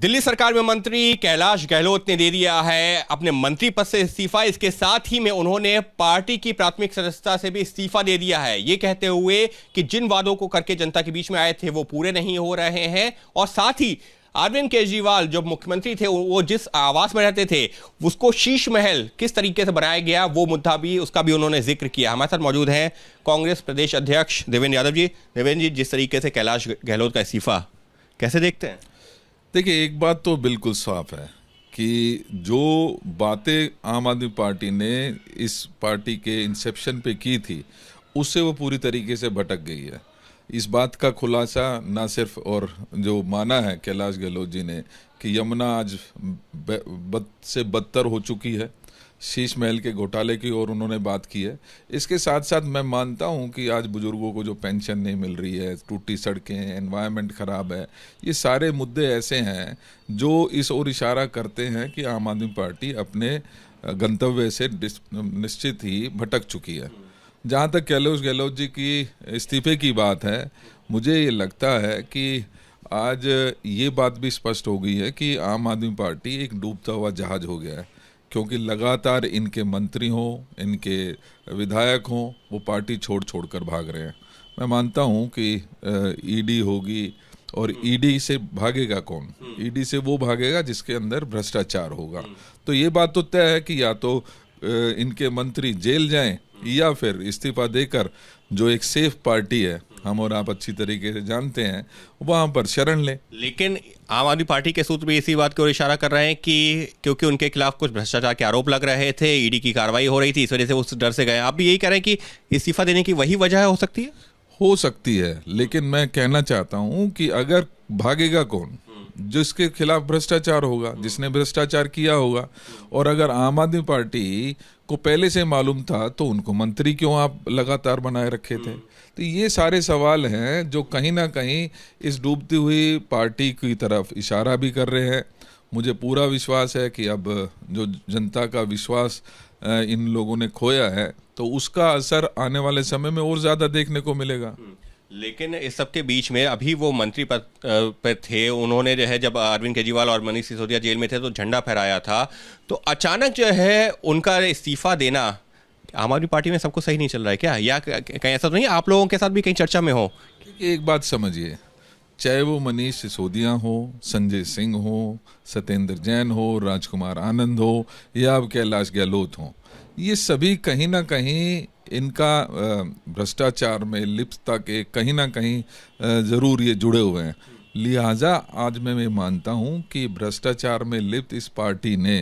दिल्ली सरकार में मंत्री कैलाश गहलोत ने दे दिया है अपने मंत्री पद से इस्तीफा। इसके साथ ही में उन्होंने पार्टी की प्राथमिक सदस्यता से भी इस्तीफा दे दिया है, ये कहते हुए कि जिन वादों को करके जनता के बीच में आए थे वो पूरे नहीं हो रहे हैं। और साथ ही अरविंद केजरीवाल जो मुख्यमंत्री थे, वो जिस आवास में रहते थे उसको शीश महल किस तरीके से बनाया गया, वो मुद्दा भी उसका भी उन्होंने जिक्र किया। हमारे साथ मौजूद हैं कांग्रेस प्रदेश अध्यक्ष देवेंद्र यादव जी। देवेंद्र जी, जिस तरीके से कैलाश गहलोत का इस्तीफा कैसे देखते हैं? देखिए, एक बात तो बिल्कुल साफ है कि जो बातें आम आदमी पार्टी ने इस पार्टी के इंसेप्शन पे की थी उससे वो पूरी तरीके से भटक गई है। इस बात का खुलासा ना सिर्फ और जो माना है कैलाश गहलोत जी ने कि यमुना आज बद से बदतर हो चुकी है, शीश महल के घोटाले की और उन्होंने बात की है। इसके साथ साथ मैं मानता हूं कि आज बुजुर्गों को जो पेंशन नहीं मिल रही है, टूटी सड़कें, एनवायरनमेंट ख़राब है, ये सारे मुद्दे ऐसे हैं जो इस ओर इशारा करते हैं कि आम आदमी पार्टी अपने गंतव्य से निश्चित ही भटक चुकी है। जहाँ तक कैलाश गहलोत जी की इस्तीफे की बात है, मुझे ये लगता है कि आज ये बात भी स्पष्ट हो गई है कि आम आदमी पार्टी एक डूबता हुआ जहाज हो गया है, क्योंकि लगातार इनके मंत्री हों, इनके विधायक हों, वो पार्टी छोड़ छोड़ कर भाग रहे हैं। मैं मानता हूं कि ईडी होगी और ईडी से भागेगा कौन? ईडी से वो भागेगा जिसके अंदर भ्रष्टाचार होगा। तो ये बात तो तय है कि या तो इनके मंत्री जेल जाएं या फिर इस्तीफा देकर जो एक सेफ पार्टी है, हम और आप अच्छी तरीके से जानते हैं, वहां पर शरण ले। लेकिन आम आदमी पार्टी के सूत्र भी इसी बात की ओर इशारा कर रहे हैं कि क्योंकि उनके खिलाफ कुछ भ्रष्टाचार के आरोप लग रहे थे, ईडी की कार्रवाई हो रही थी, इस वजह से उस डर से गए। आप भी यही कह रहे हैं कि इस्तीफा देने की वही वजह हो सकती है? हो सकती है, लेकिन मैं कहना चाहता हूं कि अगर भागेगा कौन? जिसके खिलाफ भ्रष्टाचार होगा, जिसने भ्रष्टाचार किया होगा। और अगर आम आदमी पार्टी को पहले से मालूम था तो उनको मंत्री क्यों आप लगातार बनाए रखे थे? तो ये सारे सवाल हैं जो कहीं ना कहीं इस डूबती हुई पार्टी की तरफ इशारा भी कर रहे हैं। मुझे पूरा विश्वास है कि अब जो जनता का विश्वास इन लोगों ने खोया है तो उसका असर आने वाले समय में और ज़्यादा देखने को मिलेगा। लेकिन इस सब के बीच में अभी वो मंत्री पद पर थे, उन्होंने जो है जब अरविंद केजरीवाल और मनीष सिसोदिया जेल में थे तो झंडा फहराया था, तो अचानक जो है उनका इस्तीफा देना आम आदमी पार्टी में सबको सही नहीं चल रहा है क्या? या कहीं ऐसा तो नहीं आप लोगों के साथ भी कहीं चर्चा में हो? एक बात समझिए, चाहे वो मनीष सिसोदिया हो, संजय सिंह हो, सत्येंद्र जैन हो, राजकुमार आनंद हो या अब कैलाश गहलोत हो, ये सभी कहीं ना कहीं इनका भ्रष्टाचार में लिप्तता के कहीं ना कहीं ज़रूर ये जुड़े हुए हैं। लिहाजा आज मैं मानता हूँ कि भ्रष्टाचार में लिप्त इस पार्टी ने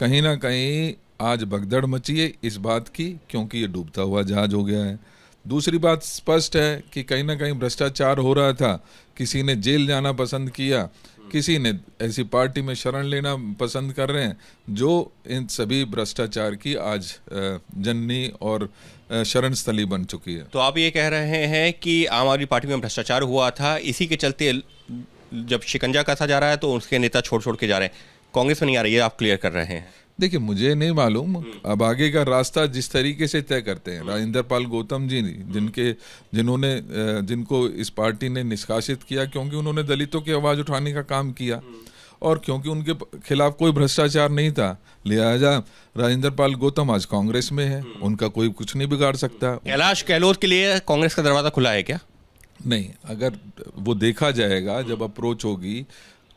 कहीं ना कहीं आज भगदड़ मची है इस बात की, क्योंकि ये डूबता हुआ जहाज हो गया है। दूसरी बात स्पष्ट है कि कहीं ना कहीं भ्रष्टाचार हो रहा था, किसी ने जेल जाना पसंद किया, किसी ने ऐसी पार्टी में शरण लेना पसंद कर रहे हैं जो इन सभी भ्रष्टाचार की आज जननी और शरण स्थली बन चुकी है। तो आप ये कह रहे हैं कि आम आदमी पार्टी में भ्रष्टाचार हुआ था, इसी के चलते जब शिकंजा कसा जा रहा है तो उसके नेता छोड़ छोड़ के जा रहे हैं, कांग्रेस में नहीं आ रही है, आप क्लियर कर रहे हैं? देखिए, मुझे नहीं मालूम अब आगे का रास्ता जिस तरीके से तय करते हैं। राजेंद्र पाल गौतम जी जिनको इस पार्टी ने निष्कासित किया क्योंकि उन्होंने दलितों की आवाज़ उठाने का काम किया और क्योंकि उनके खिलाफ कोई भ्रष्टाचार नहीं था, लिहाजा राजेंद्र पाल गौतम आज कांग्रेस में है, उनका कोई कुछ नहीं बिगाड़ सकता। कैलाश गहलोत के लिए कांग्रेस का दरवाजा खुला है क्या? नहीं, अगर वो देखा जाएगा जब अप्रोच होगी,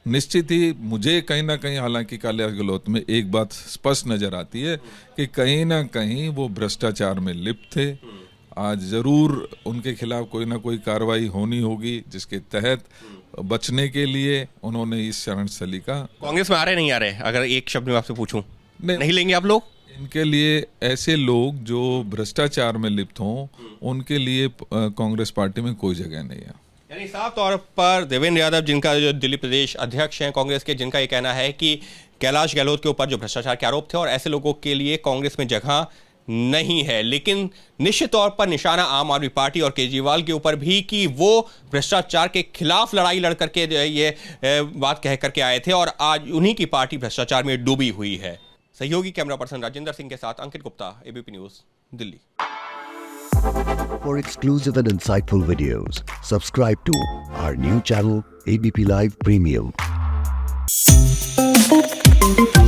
निश्चित ही मुझे कहीं ना कहीं, हालांकि कैलाश गहलोत में एक बात स्पष्ट नजर आती है कि कहीं ना कहीं वो भ्रष्टाचार में लिप्त थे। आज जरूर उनके खिलाफ कोई ना कोई कार्रवाई होनी होगी जिसके तहत बचने के लिए उन्होंने इस शरण स्थली का। कांग्रेस में आ रहे नहीं आ रहे? अगर एक शब्द में आपसे पूछूं, नहीं लेंगे आप लोग? इनके लिए ऐसे लोग जो भ्रष्टाचार में लिप्त हों, उनके लिए कांग्रेस पार्टी में कोई जगह नहीं है। यानी साफ तौर पर देवेंद्र यादव, जिनका जो दिल्ली प्रदेश अध्यक्ष हैं कांग्रेस के, जिनका ये कहना है कि कैलाश गहलोत के ऊपर जो भ्रष्टाचार के आरोप थे और ऐसे लोगों के लिए कांग्रेस में जगह नहीं है। लेकिन निश्चित तौर पर निशाना आम आदमी पार्टी और केजरीवाल के ऊपर भी कि वो भ्रष्टाचार के खिलाफ लड़ाई लड़ करके ये बात कह करके आए थे और आज उन्हीं की पार्टी भ्रष्टाचार में डूबी हुई है। सहयोगी कैमरा पर्सन राजेंद्र सिंह के साथ Ankit Gupta, ABP news, Delhi. For exclusive and insightful videos, subscribe to our new channel ABP Live Premium. है।